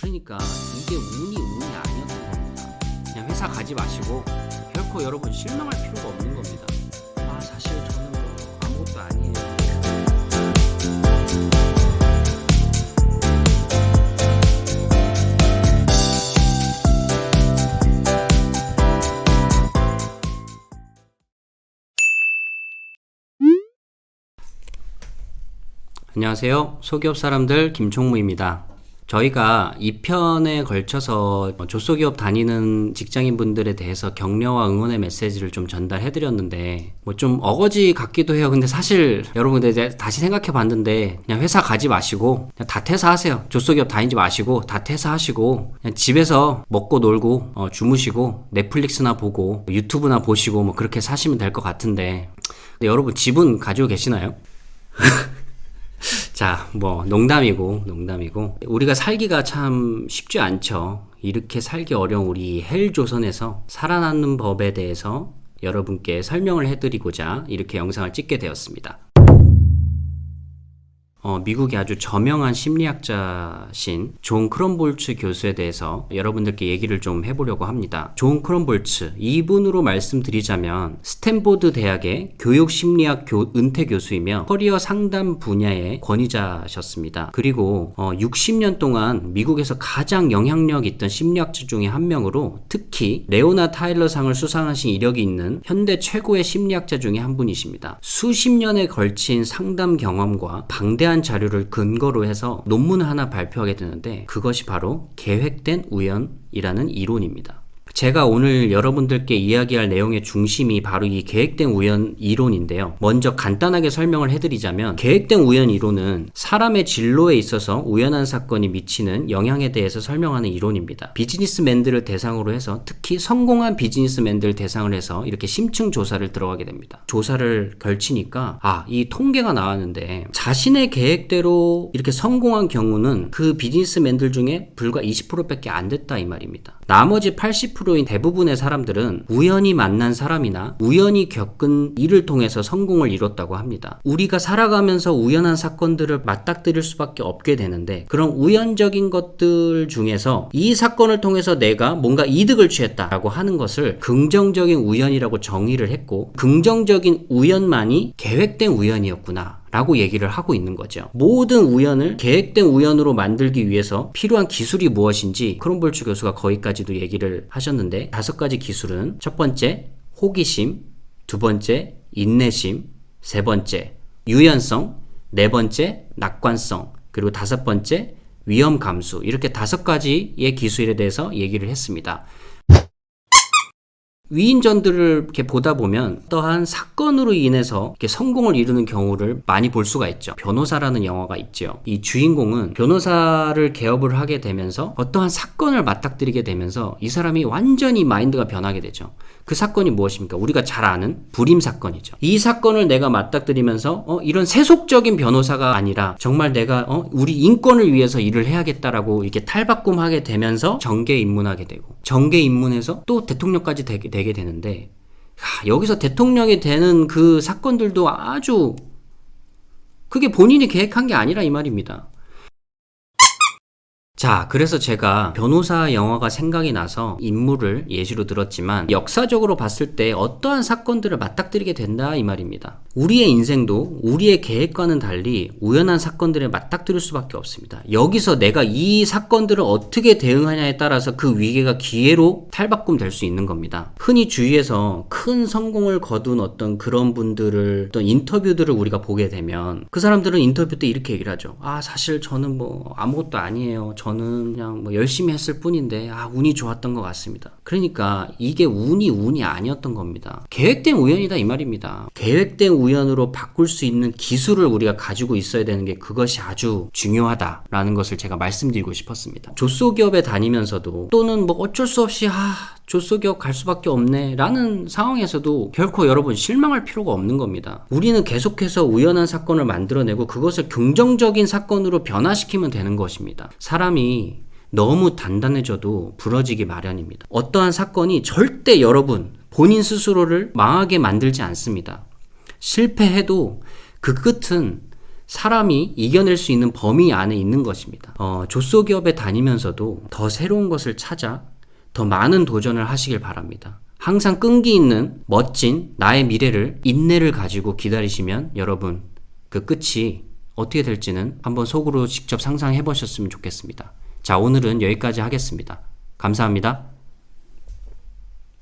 그러니까 이게 운이 아니었던 겁니다. 그냥 회사 가지 마시고 결코 여러분 실망할 필요가 없는 겁니다. 사실 저는 뭐 아무것도 아니에요. 안녕하세요. 소기업 사람들 김총무입니다. 저희가 2편에 걸쳐서 조소기업 다니는 직장인분들에 대해서 격려와 응원의 메시지를 좀 전달해드렸는데 좀 어거지 같기도 해요. 근데 사실 여러분들 이제 다시 생각해 봤는데 그냥 회사 가지 마시고 그냥 다 퇴사하세요. 조소기업 다니지 마시고 다 퇴사하시고 그냥 집에서 먹고 놀고 주무시고 넷플릭스나 보고 유튜브나 보시고 뭐 그렇게 사시면 될 것 같은데 근데 여러분 집은 가지고 계시나요? 자, 농담이고 우리가 살기가 참 쉽지 않죠. 이렇게 살기 어려운 우리 헬조선에서 살아남는 법에 대해서 여러분께 설명을 해드리고자 이렇게 영상을 찍게 되었습니다. 미국의 아주 저명한 심리학자신 존 크롬볼츠 교수에 대해서 여러분들께 얘기를 좀 해보려고 합니다. 존 크롬볼츠, 이분으로 말씀드리자면 스탠포드 대학의 교육심리학 은퇴 교수이며 커리어 상담 분야의 권위자셨습니다. 그리고 60년 동안 미국에서 가장 영향력 있던 심리학자 중에 한 명으로 특히 레오나 타일러 상을 수상하신 이력이 있는 현대 최고의 심리학자 중에 한 분이십니다. 수십 년에 걸친 상담 경험과 방대한 자료를 근거로 해서 논문을 하나 발표하게 되는데 그것이 바로 계획된 우연이라는 이론입니다. 제가 오늘 여러분들께 이야기할 내용의 중심이 바로 이 계획된 우연 이론인데요. 먼저 간단하게 설명을 해드리자면 계획된 우연 이론은 사람의 진로에 있어서 우연한 사건이 미치는 영향에 대해서 설명하는 이론입니다. 비즈니스맨들을 대상으로 해서 특히 성공한 비즈니스맨들을 대상으로 해서 이렇게 심층 조사를 들어가게 됩니다. 조사를 걸치니까 이 통계가 나왔는데 자신의 계획대로 이렇게 성공한 경우는 그 비즈니스맨들 중에 불과 20%밖에 안 됐다 이 말입니다. 나머지 80%인 대부분의 사람들은 우연히 만난 사람이나 우연히 겪은 일을 통해서 성공을 이뤘다고 합니다. 우리가 살아가면서 우연한 사건들을 맞닥뜨릴 수밖에 없게 되는데 그런 우연적인 것들 중에서 이 사건을 통해서 내가 뭔가 이득을 취했다라고 하는 것을 긍정적인 우연이라고 정의를 했고 긍정적인 우연만이 계획된 우연이었구나 라고 얘기를 하고 있는 거죠. 모든 우연을 계획된 우연으로 만들기 위해서 필요한 기술이 무엇인지 크롬볼츠 교수가 거기까지도 얘기를 하셨는데 5가지 기술은 첫 번째 호기심, 두 번째 인내심, 세 번째 유연성, 네 번째 낙관성, 그리고 5번째 위험 감수, 이렇게 5가지의 기술에 대해서 얘기를 했습니다. 위인전들을 이렇게 보다 보면 어떠한 사건으로 인해서 이렇게 성공을 이루는 경우를 많이 볼 수가 있죠. 변호사라는 영화가 있죠. 이 주인공은 변호사를 개업을 하게 되면서 어떠한 사건을 맞닥뜨리게 되면서 이 사람이 완전히 마인드가 변하게 되죠. 그 사건이 무엇입니까? 우리가 잘 아는 불임 사건이죠. 이 사건을 내가 맞닥뜨리면서 이런 세속적인 변호사가 아니라 정말 내가 우리 인권을 위해서 일을 해야겠다라고 이렇게 탈바꿈하게 되면서 정계에 입문하게 되고 정계에 입문해서 또 대통령까지 되게 되는데 여기서 대통령이 되는 그 사건들도 아주 그게 본인이 계획한 게 아니라 이 말입니다. 자, 그래서 제가 변호사 영화가 생각이 나서 인물을 예시로 들었지만 역사적으로 봤을 때 어떠한 사건들을 맞닥뜨리게 된다 이 말입니다. 우리의 인생도 우리의 계획과는 달리 우연한 사건들에 맞닥뜨릴 수밖에 없습니다. 여기서 내가 이 사건들을 어떻게 대응하냐에 따라서 그 위기가 기회로 탈바꿈될 수 있는 겁니다. 흔히 주위에서 큰 성공을 거둔 어떤 그런 분들을 어떤 인터뷰들을 우리가 보게 되면 그 사람들은 인터뷰 때 이렇게 얘기를 하죠. 사실 저는 아무것도 아니에요. 저는 그냥 열심히 했을 뿐인데 운이 좋았던 것 같습니다. 그러니까 이게 운이 아니었던 겁니다. 계획된 우연이다 이 말입니다. 계획된 우연으로 바꿀 수 있는 기술을 우리가 가지고 있어야 되는 게 그것이 아주 중요하다라는 것을 제가 말씀드리고 싶었습니다. 조소기업에 다니면서도 또는 어쩔 수 없이 조소기업 갈 수밖에 없네 라는 상황에서도 결코 여러분 실망할 필요가 없는 겁니다. 우리는 계속해서 우연한 사건을 만들어내고 그것을 긍정적인 사건으로 변화시키면 되는 것입니다. 사람이 너무 단단해져도 부러지기 마련입니다. 어떠한 사건이 절대 여러분 본인 스스로를 망하게 만들지 않습니다. 실패해도 그 끝은 사람이 이겨낼 수 있는 범위 안에 있는 것입니다. 조소기업에 다니면서도 더 새로운 것을 찾아 더 많은 도전을 하시길 바랍니다. 항상 끈기 있는 멋진 나의 미래를, 인내를 가지고 기다리시면 여러분 그 끝이 어떻게 될지는 한번 속으로 직접 상상해 보셨으면 좋겠습니다. 자, 오늘은 여기까지 하겠습니다. 감사합니다.